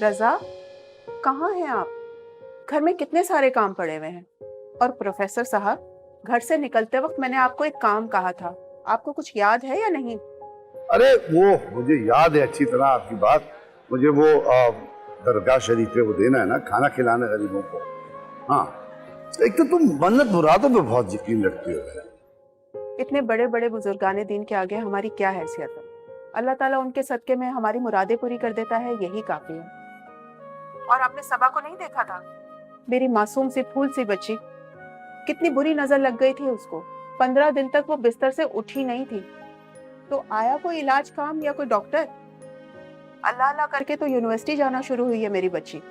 रजा, कहाँ हैं आप? घर में कितने सारे काम पड़े हुए हैं। और प्रोफेसर साहब, घर से निकलते वक्त मैंने आपको एक काम कहा था, आपको कुछ याद है या नहीं? अरे वो मुझे याद है अच्छी तरह आपकी बात। मुझे वो दरगाह शरीफ पे वो देना है ना, खाना खिलाना गरीबों को। हाँ, एक तो तुम मन्नत मुरादों पे बहुत यकीन रखती हो। इतने बड़े बड़े बुजुर्गाने दीन के आगे हमारी क्या हैसियत है? अल्लाह ताला उनके सदके में हमारी मुरादें पूरी कर देता है, यही काफी है। और आपने सबा को नहीं देखा था? मेरी मासूम सी फूल सी बच्ची, कितनी बुरी नजर लग गई थी उसको। 15 दिन तक वो बिस्तर से उठी नहीं थी। तो आया कोई इलाज काम या कोई डॉक्टर? अल्लाह अल्लाह करके तो यूनिवर्सिटी जाना शुरू हुई है मेरी बच्ची।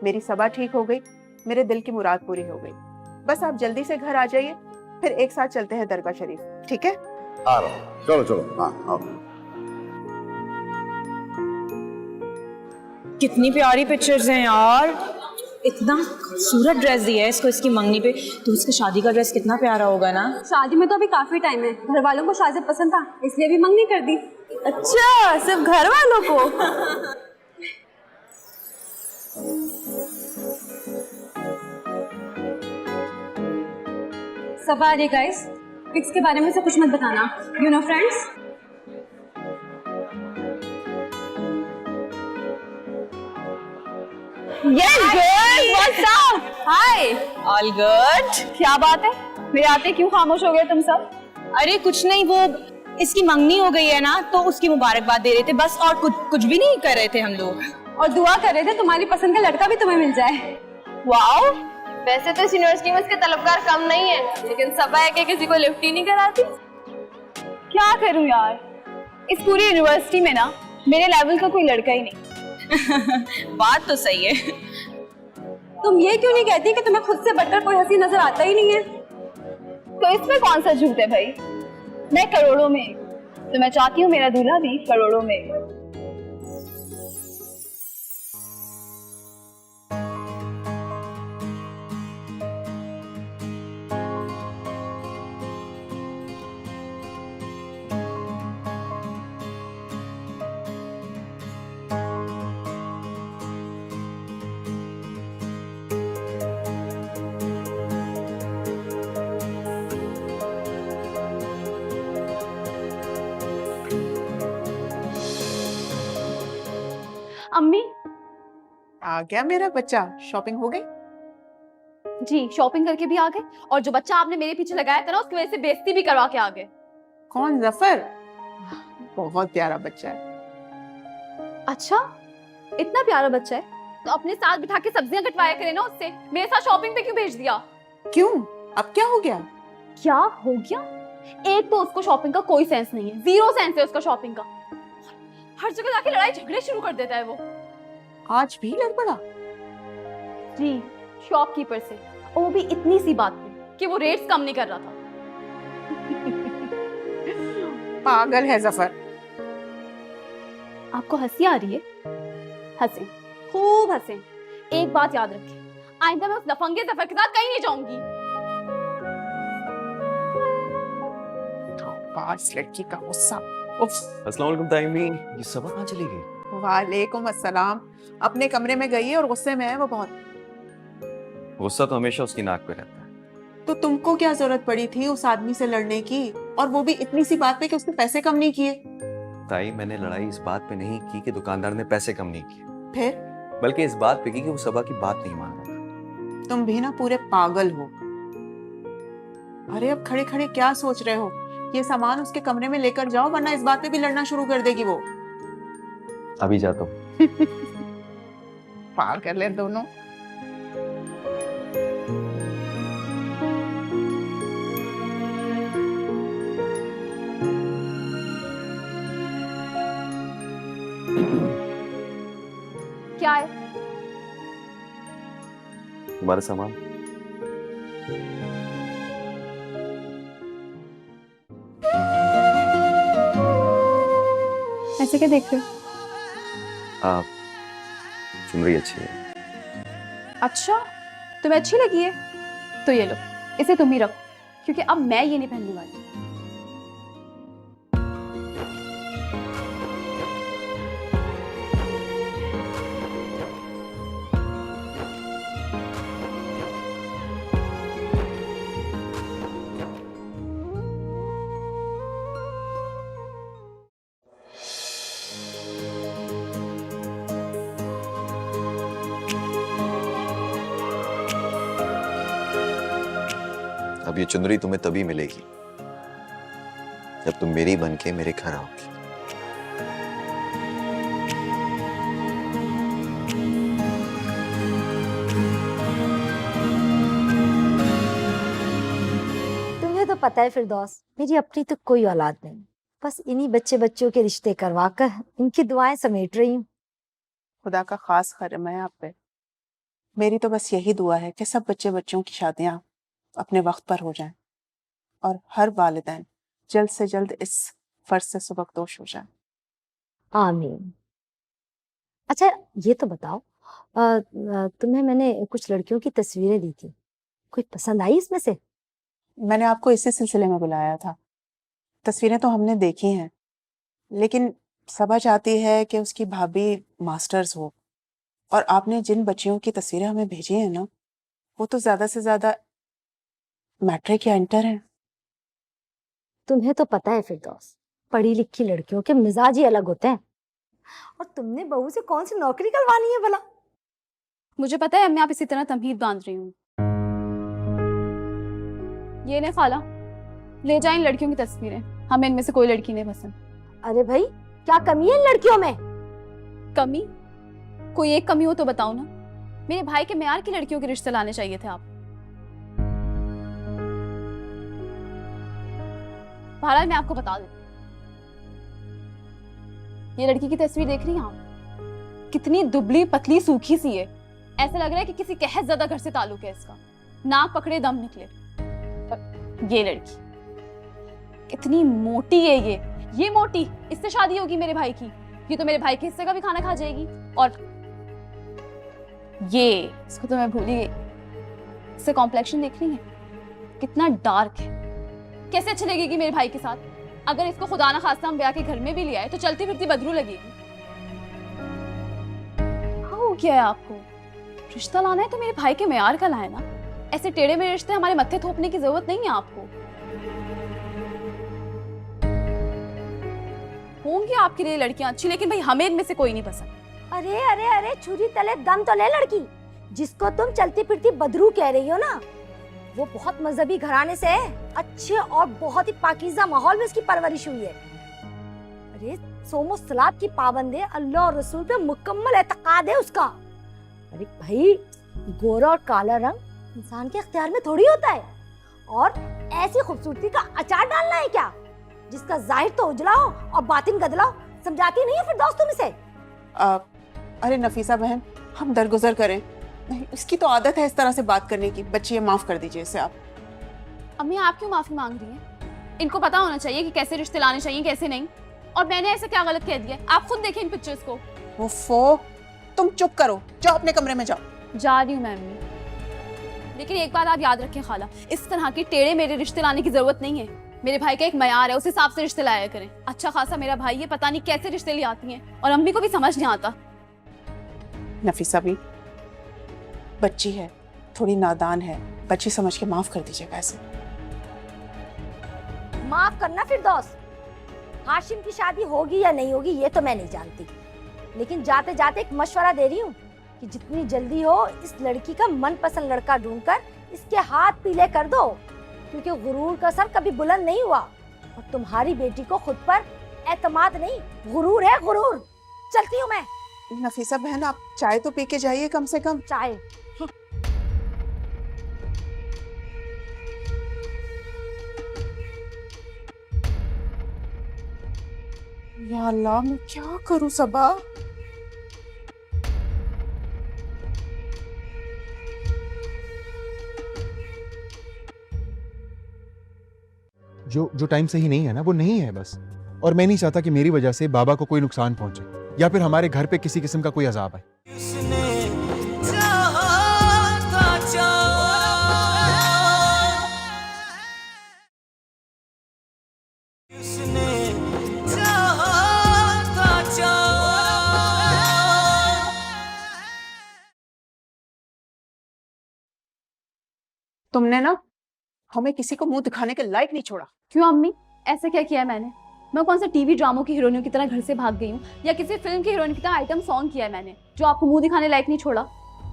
मेरी सबा ठीक हो गई, मेरे दिल की मुराद पूरी हो गई। बस आप जल्दी से घर आ जाइए, फिर एक साथ चलते हैं दरगाह शरीफ, ठीक है? आ रहा हूँ, चलो चलो। हाँ आओ। कितनी प्यारी पिक्चर्स हैं यार। इतना खूबसूरत ड्रेस दिया है इसको इसकी मंगनी पे, तो इसका शादी का ड्रेस कितना प्यारा होगा ना। शादी में तो अभी काफी टाइम है, घर वालों को शादी पसंद था इसलिए भी मंगनी कर दी। अच्छा, सिर्फ घर वालों को? सबा अरे गाइस, फिक्स के बारे में से कुछ मत बताना, you know friends. Yes girl, what's up? Hi. All good? क्या बात है, मेरे आते क्यों खामोश हो गए तुम सब? अरे कुछ नहीं, वो इसकी मंगनी हो गई है ना, तो उसकी मुबारकबाद दे रहे थे बस, और कुछ भी नहीं कर रहे थे हम लोग। और दुआ कर रहे थे तुम्हारी पसंद का लड़का भी तुम्हें मिल जाए। वाओ। वैसे तो इस यूनिवर्सिटी में इसके तलबगार कम नहीं है, लेकिन सबा है कि किसी को लिफ्ट ही नहीं कराती। क्या करूं यार, इस पूरी यूनिवर्सिटी में ना मेरे लेवल का कोई लड़का ही नहीं। बात तो सही है। तुम ये क्यों नहीं कहती कि तुम्हें खुद से बढ़कर कोई हंसी नजर आता ही नहीं है? तो इसमें कौन सा झूठ है भाई? मैं करोड़ों में, तो मैं चाहती हूँ मेरा दूल्हा भी करोड़ों में। अम्मी, आ गया मेरा बच्चा, शॉपिंग हो गई? जी शॉपिंग करके भी आ गए, और जो बच्चा आपने मेरे पीछे लगाया था ना, उसकी वजह से बेइज्जती भी करवा के आ गए। कौन? जफर? बहुत प्यारा बच्चा है। अच्छा, इतना प्यारा बच्चा है तो अपने साथ बिठा के सब्जियां कटवाया करे ना उससे, मेरे साथ शॉपिंग पे क्यों भेज दिया? क्यों? अब क्या हो गया? क्या हो गया? एक तो उसको शॉपिंग का कोई सेंस नहीं है, जीरो सेंस है उसका शॉपिंग का। हर जगह जाके लड़ाई झगड़े शुरू कर देता है वो। आज भी लड़ पड़ा? जी, शॉपकीपर से, और वो भी इतनी सी बात पे कि वो रेट्स कम नहीं कर रहा था। पागल है जफर। आपको हंसी आ रही है? हंसे, खूब हंसे। एक बात याद रखें, आइंदा मैं उस लफंगे जफर के साथ कहीं नहीं जाऊंगी। पास लड़की का गुस्सा। अस्सलाम वालेकुम ताइमी, ये सबा कहाँ चली गई? वालेकुम अस्सलाम। अपने कमरे में गई है और गुस्से में है वो बहुत। गुस्सा तो हमेशा उसकी नाक पे रहता है। तो तुमको क्या जरूरत पड़ी थी उस आदमी से लड़ने की, और वो भी इतनी सी बात पे कि उसने पैसे कम नहीं किए? ताई, मैंने लड़ाई इस बात पे नहीं की कि दुकानदार ने पैसे कम नहीं किए, फिर? बल्कि इस बात पे की कि वो सबा की बात नहीं मान रहा था। तुम भी ना पूरे पागल हो। अरे अब खड़े खड़े क्या सोच रहे हो? ये सामान उसके कमरे में लेकर जाओ, वरना इस बात पे भी लड़ना शुरू कर देगी वो। अभी जाता हूँ। पार कर ले दोनों। क्या है? तुम्हारा सामान। ऐसे क्या देख रहे हो? आप चुनरी अच्छी है। अच्छा, तुम्हें अच्छी लगी है? तो ये लो, इसे तुम ही रखो, क्योंकि अब मैं ये नहीं पहनने वाली। अब ये चुनरी तुम्हें तभी मिलेगी जब तुम मेरी बन के मेरे घर आओगी। तुम्हें तो पता है फिरदौस, मेरी अपनी तो कोई औलाद नहीं, बस इन्हीं बच्चों के रिश्ते करवाकर इनकी दुआएं समेट रही हूँ। खुदा का खास करम है आप पे। मेरी तो बस यही दुआ है कि सब बच्चों की शादियां अपने वक्त पर हो जाएं और हर वालिदैन जल्द से जल्द इस फर्ज से सुबकदोश हो जाएं। आमीन। अच्छा ये तो बताओ, तुम्हें मैंने कुछ लड़कियों की तस्वीरें दी थी, कोई पसंद आई इसमें से? मैंने आपको इसी सिलसिले में बुलाया था। तस्वीरें तो हमने देखी हैं, लेकिन सबा चाहती है कि उसकी भाभी मास्टर्स हो, और आपने जिन बच्चियों की तस्वीरें हमें भेजी हैं ना, वो तो ज्यादा से ज्यादा मैट्रिक या इंटर हैं। तुम्हें तो पता है फिरदौस, पढ़ी लिखी लड़कियों के मिजाज ही अलग होते हैं, और तुमने बहू से कौन सी नौकरी करवानी है भला? मुझे पता है अम्मी, आप इसी तरह तमहीद बांध रही हूँ। ये ने खाला, ले जाए इन लड़कियों की तस्वीरें, हमें इनमें से कोई लड़की नहीं पसंद। अरे भाई, क्या कमी है इन लड़कियों में? कमी? कोई एक कमी हो तो बताओ ना। मेरे भाई के मेयार की लड़कियों के रिश्ते लाने चाहिए थे आप। बहरहाल मैं आपको बता दूं, ये लड़की की तस्वीर देख रही हैं आप? कितनी दुबली पतली सूखी सी है, ऐसा लग रहा है कि किसी कहत ज़्यादा घर से ताल्लुक है इसका, नाक पकड़े दम निकले। ये लड़की कितनी मोटी है, ये मोटी, इससे शादी होगी मेरे भाई की, ये तो मेरे भाई के हिस्से का भी खाना खा जाएगी। और ये, इसको तो मैं भूल ही गई, इससे कॉम्प्लेक्शन देख रही है कितना डार्क है, कैसे अच्छी लगेगी मेरे भाई के साथ? अगर इसको खुदा ना खास्ता हम ब्याह के घर में भी ले आए तो चलती फिरती बदरू लगेगी। हाँ, हो क्या है आपको? रिश्ता लाना है तो मेरे भाई के मेयार का लाए ना, ऐसे टेढ़े मेढ़े रिश्ते हमारे मत्थे थोपने की जरूरत नहीं है आपको। होंगी आपके लिए लड़कियां अच्छी, लेकिन भाई हमें इनमें से कोई नहीं पसंद। अरे अरे अरे, छुरी तले दम तो ले लड़की। जिसको तुम चलती फिरती बदरू कह रही हो ना, वो बहुत मजहबी घराने से है, अच्छे और बहुत ही पाकीज़ा माहौल में उसकी परवरिश हुई है। अरे सोमो सलात की पाबंद है, अल्लाह और रसूल पे मुकम्मल एतकाद है उसका। अरे भाई, गोरा और काला रंग इंसान के इख्तियार में थोड़ी होता है, और ऐसी खूबसूरती का अचार डालना है क्या जिसका जाहिर तो उजला हो और बातिन गदला हो? समझाती नहीं है फिर दोस्त तुम इसे? अरे नफीसा बहन, हम दरगुजर करें, नहीं इसकी तो आदत है इस तरह से बात करने की। बच्ची, माफ कर दीजिए इसे आप। अम्मी आप क्यों माफी मांग रही हैं? इनको पता होना चाहिए कि कैसे रिश्ते लाने चाहिए कैसे नहीं। और मैंने ऐसा क्या गलत कह दिया? आप खुद देखें इन पिक्चर्स को। ओफो, तुम चुप करो, जाओ अपने कमरे में जाओ। जा रही हूँ मैं अम्मी, लेकिन एक बात आप याद रखें खाला, इस तरह के टेढ़े मेरे रिश्ते लाने की जरूरत नहीं है। मेरे भाई का एक मयार है, उस हिसाब से रिश्ते लाया करें। अच्छा खासा मेरा भाई है, पता नहीं कैसे रिश्ते ले आती हैं, और अम्मी को भी समझ नहीं आता। नफीसा भी बच्ची है, थोड़ी नादान है, बच्ची समझ के माफ कर दीजिएगा ऐसे। माफ करना फिर दोस्त, हाशिम की शादी होगी या नहीं होगी ये तो मैं नहीं जानती, लेकिन जाते जाते एक मशवरा दे रही हूँ कि जितनी जल्दी हो इस लड़की का मनपसंद लड़का ढूंढकर इसके हाथ पीले कर दो, क्योंकि गुरूर का सर कभी बुलंद नहीं हुआ, और तुम्हारी बेटी को खुद पर एतमाद नहीं, गुरूर है गुरूर। चलती हूँ मैं। नफीसा बहन, आप चाय तो पी के जाइए कम से कम। चाय? या अल्लाह, मैं क्या करूं सबा? जो टाइम सही नहीं है ना, वो नहीं है बस। और मैं नहीं चाहता कि मेरी वजह से बाबा को कोई नुकसान पहुंचे या फिर हमारे घर पे किसी किस्म का कोई अजाब आए। तुमने ना हमें किसी को मुंह दिखाने के लायक नहीं छोड़ा। क्यों अम्मी, ऐसे क्या किया है मैंने? मैं कौन से टीवी ड्रामों की हीरोइनों की तरह घर से भाग गई हूँ, या किसी फिल्म की हीरोइन की तरह आइटम सॉन्ग किया है मैंने जो आपको मुंह दिखाने लायक नहीं छोड़ा?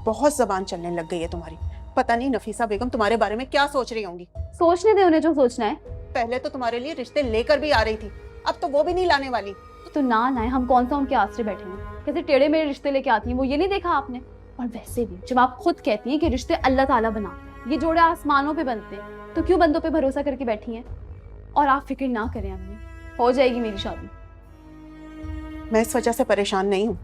बहुत जबान चलने लग गई है तुम्हारी। पता नहीं नफीसा बेगम तुम्हारे बारे में क्या सोच रही होंगी। सोचने दे उन्हें जो सोचना है। पहले तो तुम्हारे लिए रिश्ते लेकर भी आ रही थी, अब तो वो भी नहीं लाने वाली। तो ना ना हम कौन सा उनके आसरे बैठे हैं, कैसे टेढ़े मेरे रिश्ते लेके आती हैं, वो ये नहीं देखा आपने। और वैसे भी जब आप खुद कहती हैं कि रिश्ते अल्लाह ताला बनाते हैं, ये जोड़े आसमानों पे बनते हैं, तो क्यों बंदों पे भरोसा करके बैठी हैं। और आप फिक्र ना करें अम्मी, हो जाएगी मेरी शादी। मैं इस वजह से परेशान नहीं हूँ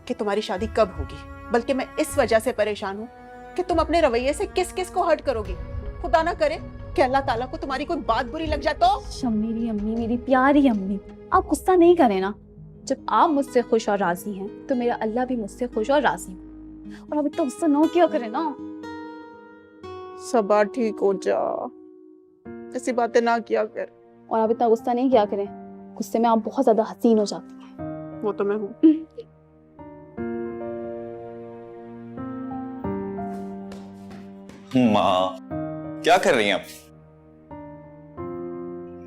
कि तुम्हारी शादी कब होगी, बल्कि मैं इस वजह से परेशान हूँ कि तुम अपने रवैये से किस किस को हर्ट करोगी। खुदा ना करे कि अल्लाह ताला को तुम्हारी कोई बात बुरी लग जाए तो। मेरी अम्मी, मेरी प्यारी अम्मी, आप गुस्सा नहीं करें ना। जब आप मुझसे खुश और राजी हैं तो मेरा अल्लाह भी मुझसे खुश और राजी है। और अब इतना गुस्सा ना किया करें ना। सब बात ठीक हो जा, ऐसी बातें ना किया कर। और आप इतना गुस्सा नहीं किया करें, गुस्से में आप बहुत ज्यादा हसीन हो जाती हैं। वो तो मैं हूँ। माँ क्या कर रही हैं आप?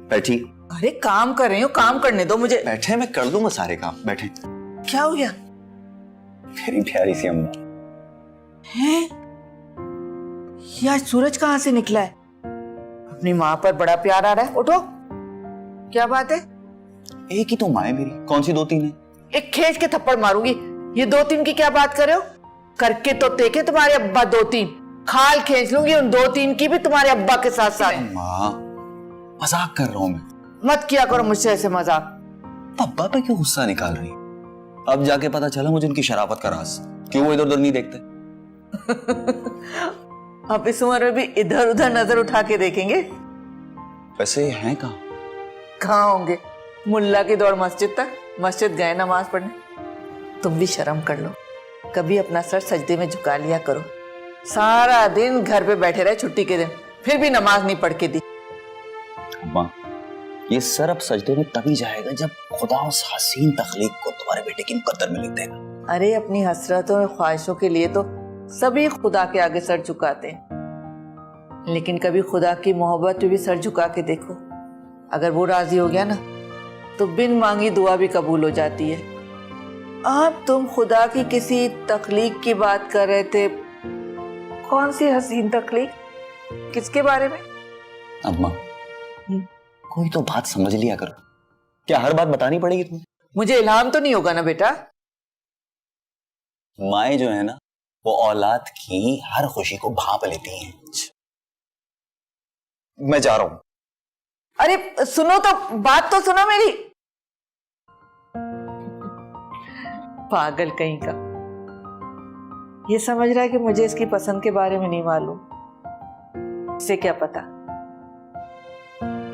बैठी। अरे काम कर रही हूँ, काम करने दो मुझे। बैठे, मैं कर दूंगा सारे काम, बैठे। क्या हो गया? मेरी प्यारी सी अम्मा। हैं? ये आज सूरज कहाँ से निकला है? अपनी माँ पर बड़ा प्यार आ रहा है। उठो, क्या बात है? एक ही तो माँ है मेरी, कौन सी दो तीन है? एक खींच के थप्पड़ मारूंगी। ये दो तीन की क्या बात कर रहे हो? करके तो देखे तुम्हारे अब्बा दो तीन। खाल खींच लूंगी उन दो तीन की भी तुम्हारे अब्बा के साथ साथ। माँ मजाक कर रहा हूँ मैं। मत किया करो मुझसे ऐसे मजाक। अब्बा पे क्यों गुस्सा निकाल रही है? अब जाके पता चला मुझे उनकी शराफत का राज। क्यों वो इधर उधर नहीं देखते? अब इस उम्र में भी इधर उधर नजर उठा के देखेंगे? वैसे हैं कहाँ? कहाँ होंगे? मुल्ला की दौड़ मस्जिद तक, मस्जिद गए नमाज पढ़ने। तुम भी शर्म कर लो, कभी अपना सर सजदे में झुका लिया करो। सारा दिन घर पे बैठे रहे छुट्टी के दिन, फिर भी नमाज नहीं पढ़ के दी। अम्मा ये सर अब सजदे में तभी जाएगा जब खुदा उस हसीन तखलीक को तुम्हारे बेटे की मुकद्दर में लिख देगा। अरे अपनी हसरतों और ख्वाहिशों के लिए तो सभी खुदा के आगे सर झुकाते हैं, लेकिन कभी खुदा की मोहब्बत पे भी सर झुका के देखो। अगर वो राजी हो गया ना तो बिन मांगी दुआ भी कबूल हो जाती है। अब तुम खुदा की किसी तख्लीक की बात कर रहे थे। कौन सी हसीन तख्लीक? किसके बारे में? अम्मा कोई तो बात समझ लिया करो, क्या हर बात बतानी पड़ेगी तुम्हें? मुझे इल्हाम तो नहीं होगा ना बेटा? माएँ जो है ना वो औलाद की हर खुशी को भांप लेती हैं। मैं जा रहा हूं। अरे सुनो तो, बात तो सुनो मेरी। पागल कहीं का, ये समझ रहा है कि मुझे इसकी पसंद के बारे में नहीं मालूम। इसे क्या पता,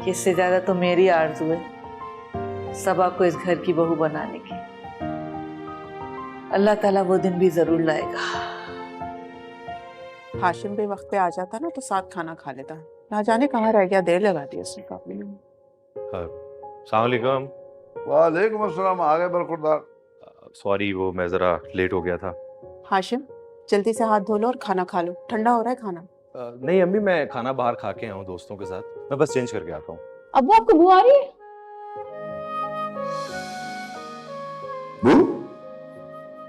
इससे ज्यादा तो मेरी आरज़ू है सबा को इस घर की बहू बनाने की। अल्लाह ताला वो दिन भी जरूर लाएगा। हाशिम भी वक्त पे आ जाता ना तो साथ खाना खा लेता, ना जाने कहाँ रह गया, देर लगा दी उसने काफी। अस्सलाम वालेकुम। वालेकुम अस्सलाम। आ गए बरखुरदार। सॉरी वो मैं जरा लेट हो गया था। हाशिम जल्दी से हाथ धो लो और खाना खा लो, ठंडा हो रहा है खाना। नहीं अम्मी मैं खाना बाहर खा के आया हूँ दोस्तों के साथ, मैं बस चेंज करके आता हूँ। अब आपको बू आ रही है? बू?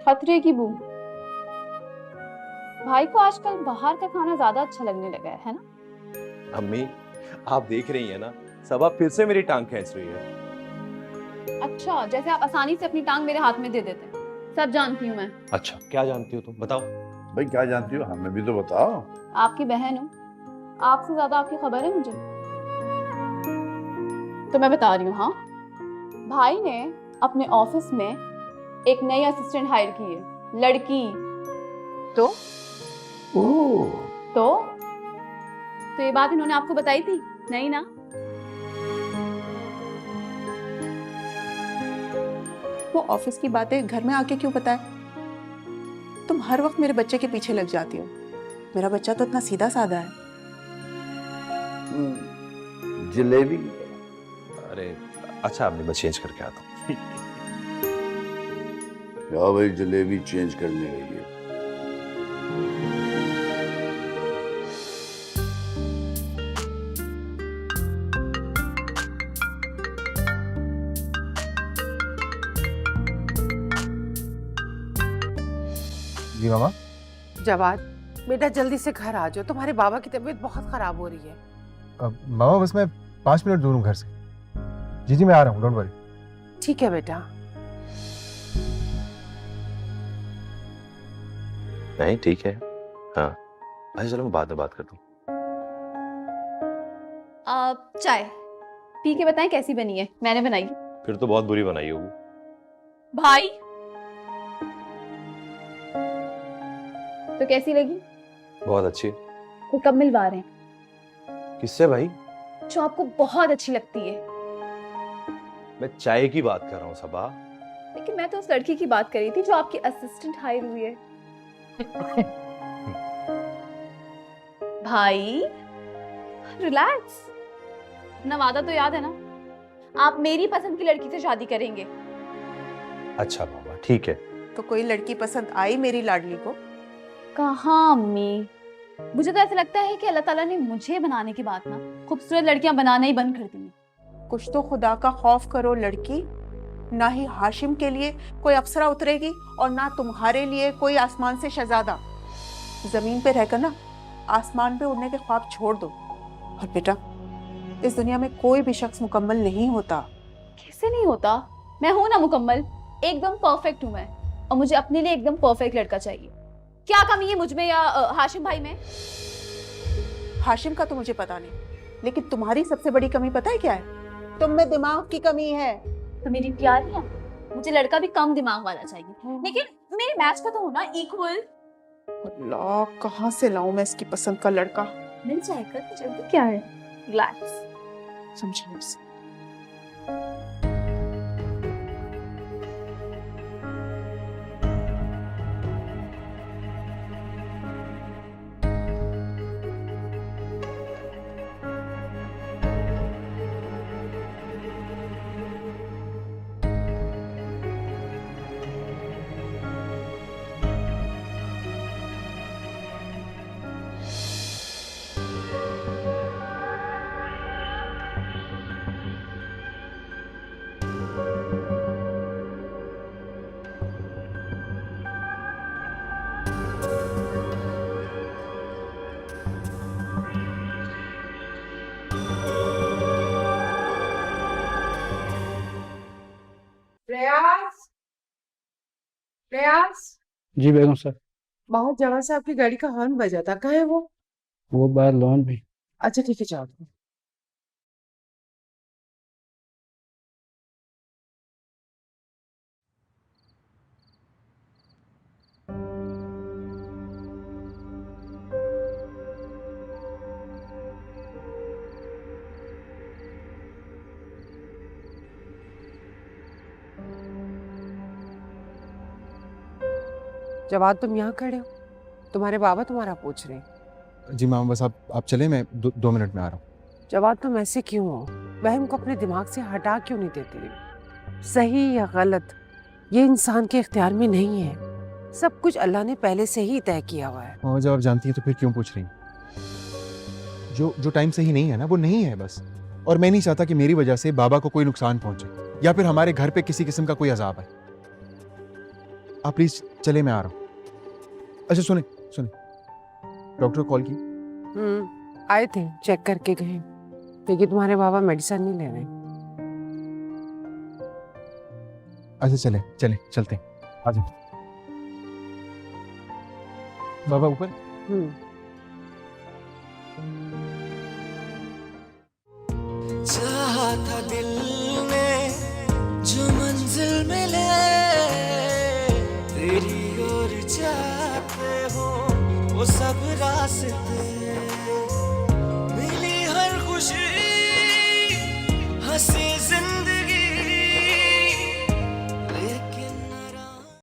खतरे की बू। भाई को आजकल बाहर का खाना ज्यादा अच्छा लगने लगा है ना? अम्मी आप देख रही हैं ना, सबा फिर से मेरी टांग खींच रही है। अच्छा, जैसे आप आसानी से अपनी टांग मेरे हाथ में दे देते हैं। सब जानती हूँ मैं। अच्छा क्या जानती हो तुम, बताओ। भाई क्या जानती हो, हमें भी तो बताओ। आपकी बहन हूँ, आपसे ज्यादा आपकी खबर है मुझे, तो मैं बता रही हूँ। हाँ, भाई ने अपने ऑफिस में एक नई असिस्टेंट हायर की है, लड़की। तो ये बात इन्होंने आपको बताई थी नहीं ना? वो ऑफिस की बातें घर में आके क्यों बताए? तुम हर वक्त मेरे बच्चे के पीछे लग जाती हो। मेरा बच्चा तो इतना सीधा साधा है। जलेबी। अरे अच्छा अम्मी मैं चेंज करके आता हूँ। क्या भाई जलेबी चेंज करने गई है? जी मामा। जवाद बेटा जल्दी से घर आ जाओ, तुम्हारे बाबा की तबीयत बहुत खराब हो रही है। मामा बस मैं 5 मिनट दूर हूँ घर से। जी जी मैं आ रहा हूँ, डोंट वरी। ठीक है बेटा। नहीं ठीक है। हाँ अच्छा चलो मैं बाद में बात करता हूँ। चाय पी के बताएं कैसी बनी है? मैंने बनाई। फिर तो बहुत बुरी बनाई होगी। भाई तो कैसी लगी? बहुत अच्छी। तो कब मिलवा रहे हैं? किससे भाई? जो आपको बहुत अच्छी लगती है। मैं चाय की बात कर रहा हूँ सबा। लेकिन मैं तो उस लड़की की बात कर रही थी जो आपकी असिस्टेंट हायर हुई है। भाई रिलैक्स, अपना वादा तो याद है ना? आप मेरी पसंद की लड़की से शादी करेंगे। अच्छा बाबा ठीक है। तो कोई लड़की पसंद आई मेरी लाडली को? कहाँ अम्मी, मुझे तो ऐसा लगता है कि अल्लाह ताला ने मुझे बनाने के बाद ना खूबसूरत लड़कियां बनाना ही बंद कर दी। कुछ तो खुदा का खौफ करो लड़की। ना ही हाशिम के लिए कोई अप्सरा उतरेगी और ना तुम्हारे लिए कोई आसमान से शहजादा। जमीन पे रहकर ना आसमान पे उड़ने के ख्वाब छोड़ दो। और बेटा इस दुनिया में कोई भी शख्स मुकम्मल नहीं होता। कैसे नहीं होता? मैं हूं ना मुकम्मल, एकदम परफेक्ट हूं मैं। और मुझे अपने लिए एकदम परफेक्ट लड़का चाहिए। क्या कमी है मुझ में या हाशिम भाई में? हाशिम का तो मुझे पता नहीं, लेकिन तुम्हारी सबसे बड़ी कमी पता है क्या है? तुम में दिमाग की कमी है। तो मेरी प्यारी है, मुझे लड़का भी कम दिमाग वाला चाहिए, लेकिन मेरे मैच का तो होना इक्वल। अल्लाह कहाँ से लाऊं मैं इसकी पसंद का लड़का? मिल जाएगा, जल्दी क्या है? रिलैक्स, समझो इसे। प्रयास, प्रयास। जी बेगम सर। बहुत जगह से आपकी गाड़ी का हॉर्न बजा था, कहाँ है वो? वो बाहर लॉन भी। अच्छा ठीक है जाओ। जवाब तुम यहाँ खड़े हो, तुम्हारे बाबा तुम्हारा पूछ रहे हैं। जी मामा बस आप चले, मैं 2 मिनट में आ रहा हूँ। जवाब तुम ऐसे क्यों हो? वहम को अपने दिमाग से हटा क्यों नहीं देते? सही या गलत ये इंसान के इख्तियार में नहीं है। सब कुछ अल्लाह ने पहले से ही तय किया हुआ है। और जब आप जानती हैं तो फिर क्यों पूछ रही हैं? जो टाइम सही नहीं है ना वो नहीं है बस। और मैं नहीं चाहता कि मेरी वजह से बाबा को कोई नुकसान पहुंचे या फिर हमारे घर पे किसी किस्म का कोई अजाब आए। आप प्लीज चले, मैं आ रहा हूँ। अच्छा सुने, डॉक्टर को कॉल की? आए थे, चेक करके गए, लेकिन तुम्हारे बाबा मेडिसिन नहीं ले रहे। अच्छा चलते हैं, आ जाओ। बाबा ऊपर। चाहा था दिल में जो मंजिल मिले, तेरी ओर जाते हो वो सब रास्ते